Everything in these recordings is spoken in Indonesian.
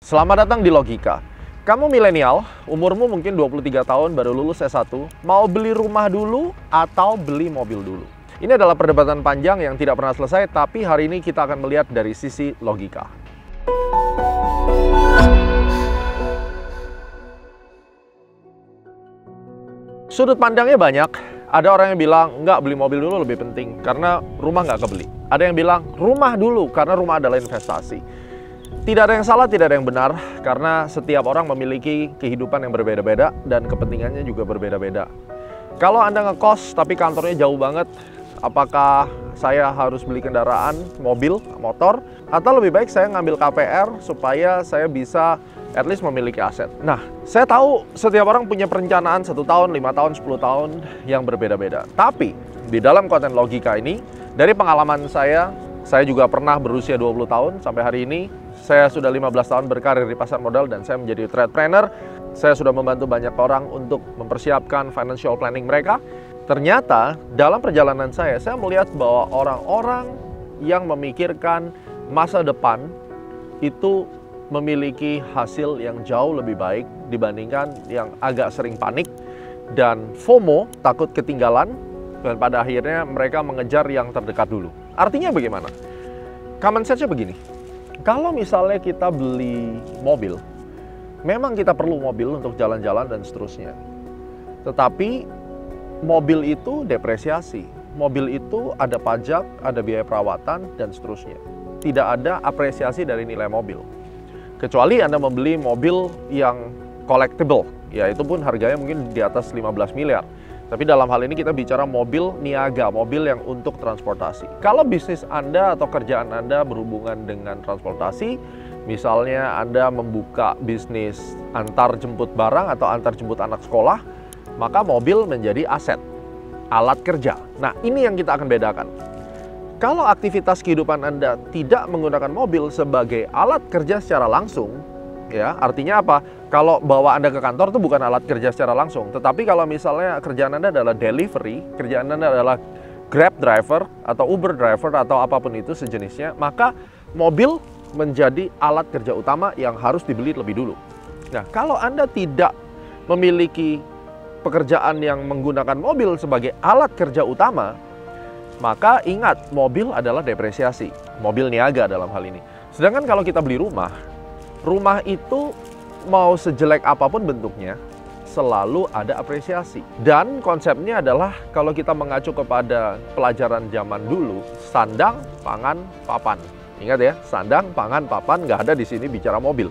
Selamat datang di Logika. Kamu milenial, umurmu mungkin 23 tahun, baru lulus S1, mau beli rumah dulu atau beli mobil dulu? Ini adalah perdebatan panjang yang tidak pernah selesai, tapi hari ini kita akan melihat dari sisi logika. Sudut pandangnya banyak. Ada orang yang bilang, enggak, beli mobil dulu lebih penting karena rumah nggak kebeli. Ada yang bilang, rumah dulu karena rumah adalah investasi. Tidak ada yang salah, tidak ada yang benar, karena setiap orang memiliki kehidupan yang berbeda-beda dan kepentingannya juga berbeda-beda. Kalau Anda ngekos tapi kantornya jauh banget, apakah saya harus beli kendaraan, mobil, motor, atau lebih baik saya ngambil KPR supaya saya bisa at least memiliki aset? Nah, saya tahu setiap orang punya perencanaan 1 tahun, 5 tahun, 10 tahun yang berbeda-beda. Tapi di dalam konten logika ini, dari pengalaman saya juga pernah berusia 20 tahun sampai hari ini. Saya sudah 15 tahun berkarir di pasar modal dan saya menjadi tradepreneur. Saya sudah membantu banyak orang untuk mempersiapkan financial planning mereka. Ternyata dalam perjalanan saya melihat bahwa orang-orang yang memikirkan masa depan itu memiliki hasil yang jauh lebih baik dibandingkan yang agak sering panik dan FOMO, takut ketinggalan, dan pada akhirnya mereka mengejar yang terdekat dulu. Artinya bagaimana? Common sense-nya begini. Kalau misalnya kita beli mobil, memang kita perlu mobil untuk jalan-jalan dan seterusnya. Tetapi mobil itu depresiasi. Mobil itu ada pajak, ada biaya perawatan, dan seterusnya. Tidak ada apresiasi dari nilai mobil. Kecuali Anda membeli mobil yang collectible, ya itu pun harganya mungkin di atas 15 miliar. Tapi dalam hal ini kita bicara mobil niaga, mobil yang untuk transportasi. Kalau bisnis Anda atau kerjaan Anda berhubungan dengan transportasi, misalnya Anda membuka bisnis antar jemput barang atau antar jemput anak sekolah, maka mobil menjadi aset, alat kerja. Nah, ini yang kita akan bedakan. Kalau aktivitas kehidupan Anda tidak menggunakan mobil sebagai alat kerja secara langsung, ya, artinya apa? Kalau bawa Anda ke kantor itu bukan alat kerja secara langsung. Tetapi kalau misalnya kerjaan Anda adalah delivery, kerjaan Anda adalah Grab driver atau Uber driver atau apapun itu sejenisnya, maka mobil menjadi alat kerja utama yang harus dibeli lebih dulu. Nah, kalau Anda tidak memiliki pekerjaan yang menggunakan mobil sebagai alat kerja utama, maka ingat, mobil adalah depresiasi. Mobil niaga dalam hal ini. Sedangkan kalau kita beli rumah, rumah itu mau sejelek apapun bentuknya, selalu ada apresiasi. Dan konsepnya adalah kalau kita mengacu kepada pelajaran zaman dulu, sandang, pangan, papan. Ingat ya, sandang, pangan, papan, nggak ada di sini bicara mobil.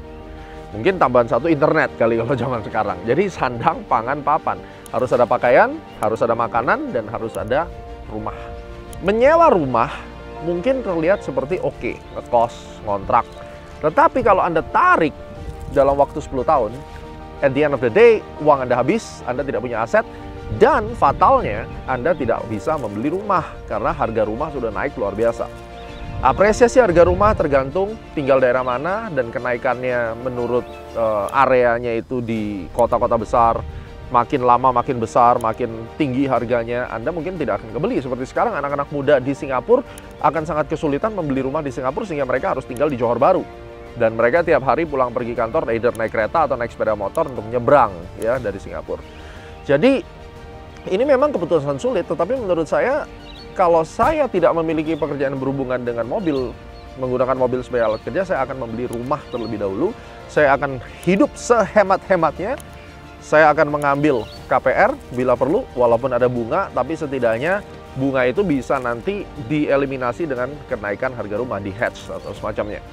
Mungkin tambahan satu internet kali kalau zaman sekarang. Jadi sandang, pangan, papan. Harus ada pakaian, harus ada makanan, dan harus ada rumah. Menyewa rumah mungkin terlihat seperti oke, ngekos, ngontrak. Tetapi kalau Anda tarik dalam waktu 10 tahun, at the end of the day, uang Anda habis, Anda tidak punya aset, dan fatalnya Anda tidak bisa membeli rumah karena harga rumah sudah naik luar biasa. Apresiasi harga rumah tergantung tinggal daerah mana dan kenaikannya menurut areanya itu di kota-kota besar. Makin lama makin besar, makin tinggi harganya, Anda mungkin tidak akan kebeli. Seperti sekarang anak-anak muda di Singapura akan sangat kesulitan membeli rumah di Singapura sehingga mereka harus tinggal di Johor Bahru. Dan mereka tiap hari pulang pergi kantor either naik kereta atau naik sepeda motor untuk nyebrang ya dari Singapura. Jadi ini memang keputusan sulit, tetapi menurut saya kalau saya tidak memiliki pekerjaan yang berhubungan dengan mobil, menggunakan mobil sebagai alat kerja, saya akan membeli rumah terlebih dahulu. Saya akan hidup sehemat-hematnya. Saya akan mengambil KPR bila perlu, walaupun ada bunga, tapi setidaknya bunga itu bisa nanti dieliminasi dengan kenaikan harga rumah, di hedge atau semacamnya.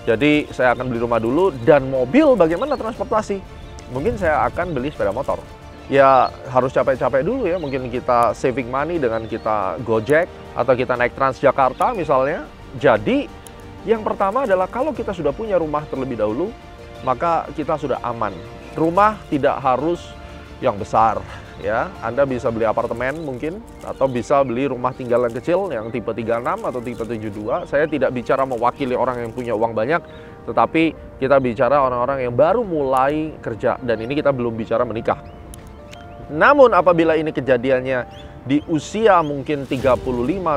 Jadi saya akan beli rumah dulu, dan mobil bagaimana transportasi? Mungkin saya akan beli sepeda motor. Ya harus capek-capek dulu ya, mungkin kita saving money dengan kita Gojek atau kita naik Transjakarta misalnya. Jadi yang pertama adalah kalau kita sudah punya rumah terlebih dahulu, maka kita sudah aman. Rumah tidak harus yang besar ya. Anda bisa beli apartemen mungkin, atau bisa beli rumah tinggal yang kecil yang tipe 36 atau tipe 72. Saya tidak bicara mewakili orang yang punya uang banyak, tetapi kita bicara orang-orang yang baru mulai kerja, dan ini kita belum bicara menikah. Namun apabila ini kejadiannya di usia mungkin 35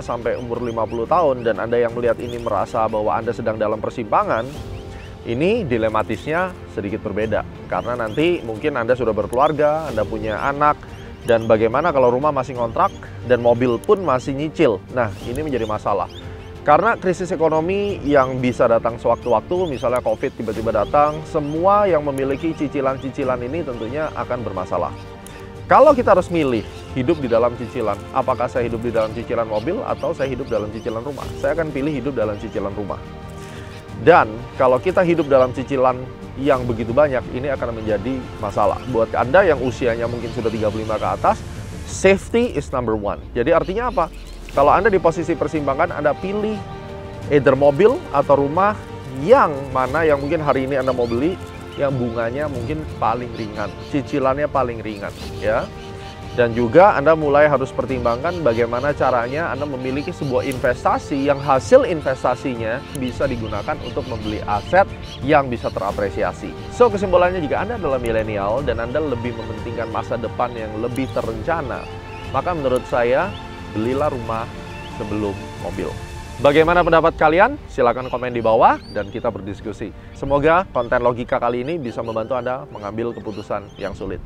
sampai umur 50 tahun dan Anda yang melihat ini merasa bahwa Anda sedang dalam persimpangan, Ini dilematisnya sedikit berbeda, karena nanti mungkin Anda sudah berkeluarga, Anda punya anak, dan bagaimana kalau rumah masih ngontrak dan mobil pun masih nyicil. Nah, ini menjadi masalah. Karena krisis ekonomi yang bisa datang sewaktu-waktu, misalnya COVID tiba-tiba datang, semua yang memiliki cicilan-cicilan ini tentunya akan bermasalah. Kalau kita harus milih hidup di dalam cicilan, apakah saya hidup di dalam cicilan mobil atau saya hidup dalam cicilan rumah? Saya akan pilih hidup dalam cicilan rumah. Dan kalau kita hidup dalam cicilan yang begitu banyak, ini akan menjadi masalah. Buat Anda yang usianya mungkin sudah 35 ke atas, safety is number one. Jadi artinya apa? Kalau Anda di posisi persimpangan, Anda pilih either mobil atau rumah yang mana yang mungkin hari ini Anda mau beli, yang bunganya mungkin paling ringan, cicilannya paling ringan, ya. Dan juga Anda mulai harus pertimbangkan bagaimana caranya Anda memiliki sebuah investasi yang hasil investasinya bisa digunakan untuk membeli aset yang bisa terapresiasi. So, kesimpulannya, jika Anda adalah milenial dan Anda lebih mementingkan masa depan yang lebih terencana, maka menurut saya, belilah rumah sebelum mobil. Bagaimana pendapat kalian? Silahkan komen di bawah dan kita berdiskusi. Semoga konten logika kali ini bisa membantu Anda mengambil keputusan yang sulit.